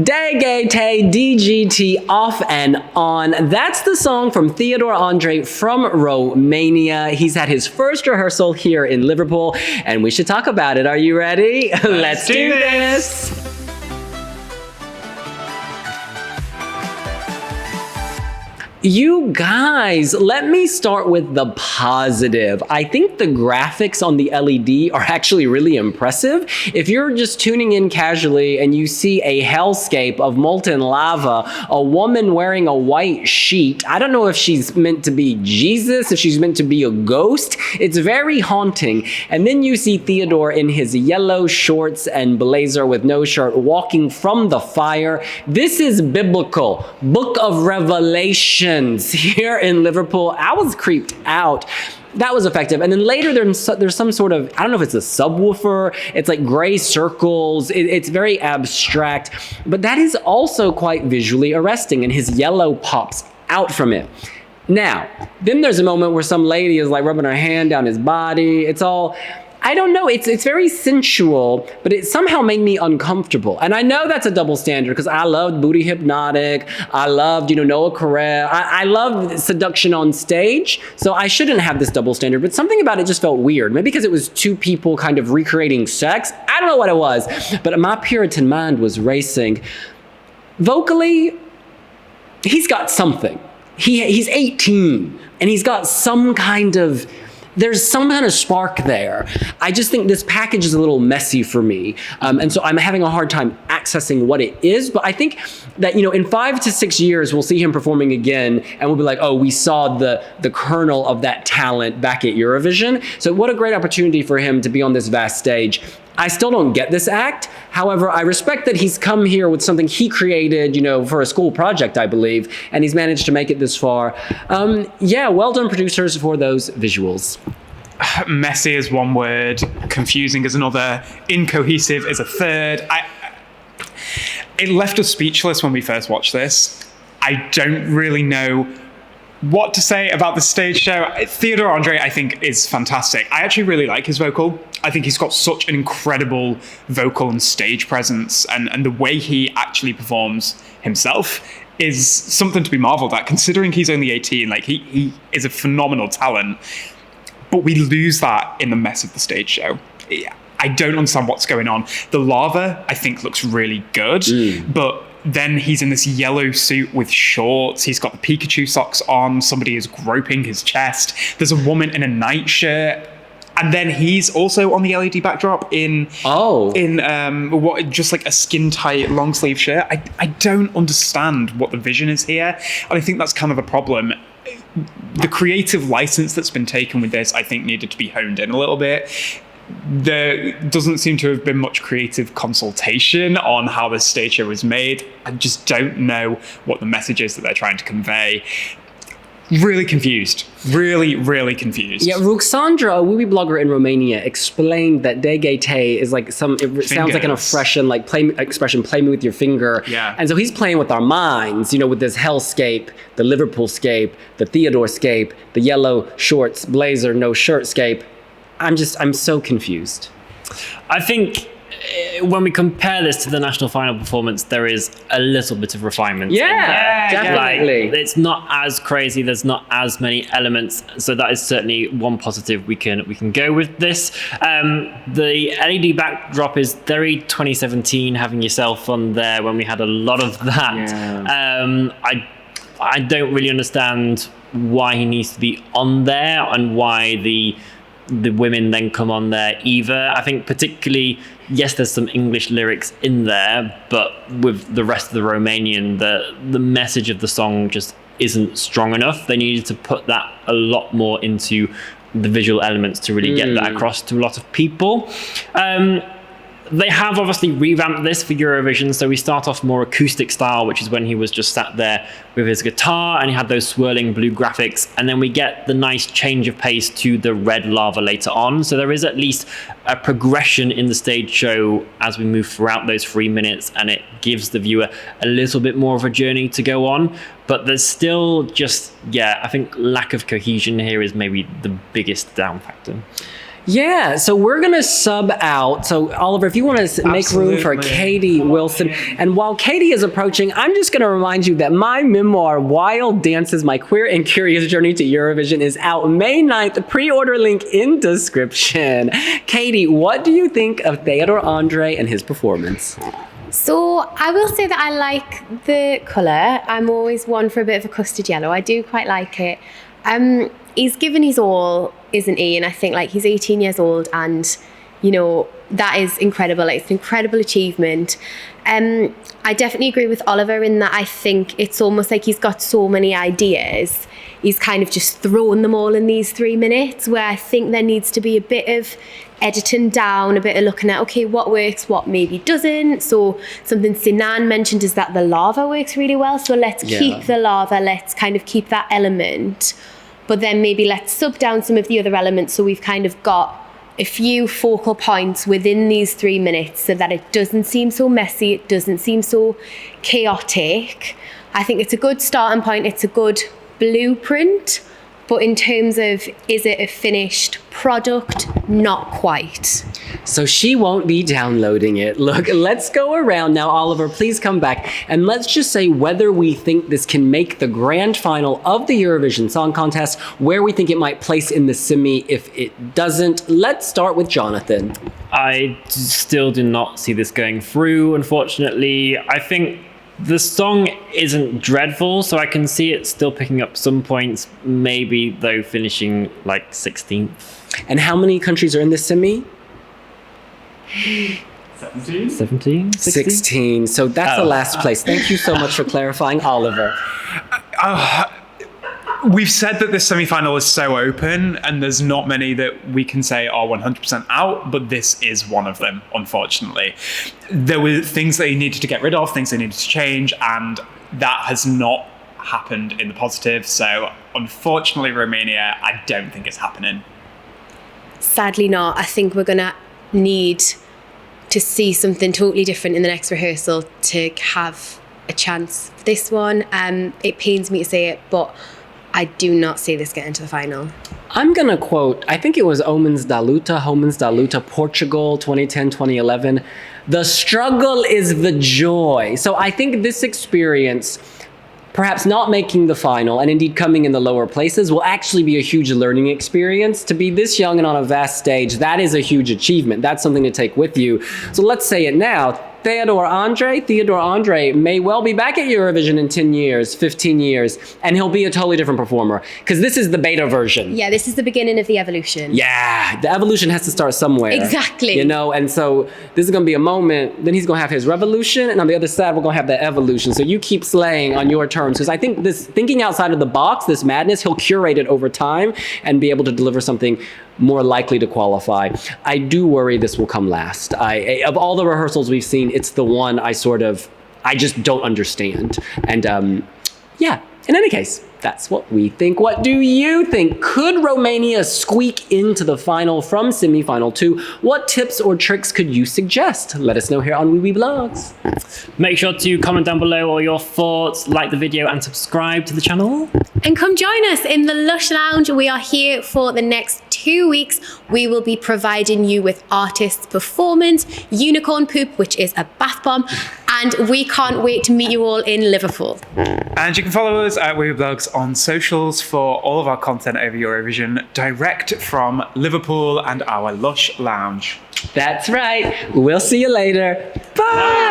D.G.T, D.G.T, Off and On. That's the song from Theodor Andrei from Romania. He's had his first rehearsal here in Liverpool, and we should talk about it. Are you ready? Let's do this. You guys, let me start with the positive. I think the graphics on the LED are actually really impressive. If you're just tuning in casually and you see a hellscape of molten lava, a woman wearing a white sheet, I don't know if she's meant to be Jesus, if she's meant to be a ghost. It's very haunting. And then you see Theodor in his yellow shorts and blazer with no shirt walking from the fire. This is biblical. Book of Revelation. Here in Liverpool. I was creeped out. That was effective. And then later there's some sort of, I don't know if it's a subwoofer, it's like gray circles, it's very abstract, but that is also quite visually arresting, and his yellow pops out from it. Now, then there's a moment where some lady is like rubbing her hand down his body. It's all, I don't know, it's very sensual, but it somehow made me uncomfortable. And I know that's a double standard because I loved Booty Hypnotic. I loved, Noah Carell. I loved seduction on stage. So I shouldn't have this double standard, but something about it just felt weird. Maybe because it was two people kind of recreating sex. I don't know what it was, but my Puritan mind was racing. Vocally, he's got something. He's 18 and he's got some kind of, there's some kind of spark there. I just think this package is a little messy for me. And so I'm having a hard time accessing what it is. But I think that, in 5 to 6 years, we'll see him performing again. And we'll be like, oh, we saw the kernel of that talent back at Eurovision. So what a great opportunity for him to be on this vast stage. I still don't get this act. However, I respect that he's come here with something he created, for a school project, I believe, and he's managed to make it this far. Yeah, well done, producers, for those visuals. Messy is one word, confusing is another, incohesive is a third. It left us speechless when we first watched this. I don't really know what to say about the stage show. Theodor Andrei, I think, is fantastic. I actually really like his vocal. I think he's got such an incredible vocal and stage presence, and the way he actually performs himself is something to be marveled at, considering he's only 18. Like, he is a phenomenal talent, but we lose that in the mess of the stage show. I don't understand what's going on. The lava, I think, looks really good, but then he's in this yellow suit with shorts. He's got the Pikachu socks on. Somebody is groping his chest. There's a woman in a nightshirt. And then he's also on the LED backdrop in what, just like a skin tight long sleeve shirt. I don't understand what the vision is here. And I think that's kind of a problem. The creative license that's been taken with this, I think, needed to be honed in a little bit. There doesn't seem to have been much creative consultation on how this stage show was made. I just don't know what the message is that they're trying to convey. Really confused. Really, really confused. Yeah, Ruxandra, a Wiwiblogger in Romania, explained that D.G.T is like sounds like an expression, like play me with your finger. Yeah. And so he's playing with our minds, with this hellscape, the Liverpoolscape, the Theodorscape, the yellow shorts, blazer, no shirtscape. I'm so confused. I think when we compare this to the national final performance, there is a little bit of refinement. Yeah, definitely. Like, it's not as crazy. There's not as many elements. So that is certainly one positive we can go with this. The LED backdrop is very 2017, having yourself on there when we had a lot of that. Yeah. I don't really understand why he needs to be on there and why the women then come on there either. I think particularly, yes, there's some English lyrics in there, but with the rest of the Romanian, the message of the song just isn't strong enough. They needed to put that a lot more into the visual elements to really get that across to a lot of people. They have obviously revamped this for Eurovision, so we start off more acoustic style, which is when he was just sat there with his guitar and he had those swirling blue graphics, and then we get the nice change of pace to the red lava later on. So there is at least a progression in the stage show as we move throughout those 3 minutes, and it gives the viewer a little bit more of a journey to go on. But there's still just, I think lack of cohesion here is maybe the biggest down factor. Yeah, so we're gonna sub out. So Oliver, if you want to make room for Absolutely. Katie Wilson, and while Katie is approaching, I'm just gonna remind you that my memoir, Wild Dances: My Queer and Curious Journey to Eurovision, is out May 9th. Pre-order link in description. Katie, what do you think of Theodor Andrei and his performance? So I will say that I like the colour. I'm always one for a bit of a custard yellow. I do quite like it. He's given his all, isn't he? And I think like he's 18 years old, and you know that is incredible. Like, it's an incredible achievement. I definitely agree with Oliver in that I think it's almost like he's got so many ideas. He's kind of just thrown them all in these 3 minutes, where I think there needs to be a bit of editing down, a bit of looking at, okay, what works, what maybe doesn't. So something Sinan mentioned is that the lava works really well. So let's keep the lava, let's kind of keep that element. But then maybe let's sub down some of the other elements, so we've kind of got a few focal points within these 3 minutes, so that it doesn't seem so messy, it doesn't seem so chaotic. I think it's a good starting point, it's a good blueprint, but in terms of, is it a finished product? Not quite. So she won't be downloading it. Look, let's go around now. Oliver, please come back. And let's just say whether we think this can make the grand final of the Eurovision Song Contest, where we think it might place in the semi if it doesn't. Let's start with Jonathan. I still do not see this going through, unfortunately. I think the song isn't dreadful, so I can see it still picking up some points, maybe though finishing like 16th. And how many countries are in this semi? 17? 16? 16. So that's the last place. Thank you so much for clarifying, Oliver. We've said that this semi-final is so open, and there's not many that we can say are 100% out, but this is one of them, unfortunately. There were things that he needed to get rid of, things that needed to change, and that has not happened in the positive. So unfortunately, Romania, I don't think it's happening. Sadly not. I think we're going to need to see something totally different in the next rehearsal to have a chance for this one. It pains me to say it, but I do not see this getting to the final. I'm going to quote, I think it was Homens da Luta, Portugal, 2010, 2011. The struggle is the joy. So I think this experience, perhaps not making the final and indeed coming in the lower places, will actually be a huge learning experience. To be this young and on a vast stage, that is a huge achievement. That's something to take with you. So let's say it now. Theodor Andrei may well be back at Eurovision in 10 years, 15 years, and he'll be a totally different performer, because this is the beta version. Yeah, this is the beginning of the evolution. Yeah, the evolution has to start somewhere. Exactly. You know, and so this is going to be a moment, then he's going to have his revolution, and on the other side, we're going to have the evolution. So you keep slaying on your terms, because I think this thinking outside of the box, this madness, he'll curate it over time and be able to deliver something more likely to qualify. I do worry this will come last. Of all the rehearsals we've seen, it's the one I just don't understand. And yeah, in any case, that's what we think. What do you think? Could Romania squeak into the final from semi-final 2? What tips or tricks could you suggest? Let us know here on Wiwibloggs. Make sure to comment down below all your thoughts, like the video and subscribe to the channel. And come join us in the Lush Lounge. We are here for the next 2 weeks. We will be providing you with artists' performance, unicorn poop, which is a bath bomb, and we can't wait to meet you all in Liverpool. And you can follow us at Wiwibloggs on socials for all of our content over Eurovision, direct from Liverpool and our Lush Lounge. That's right. We'll see you later. Bye.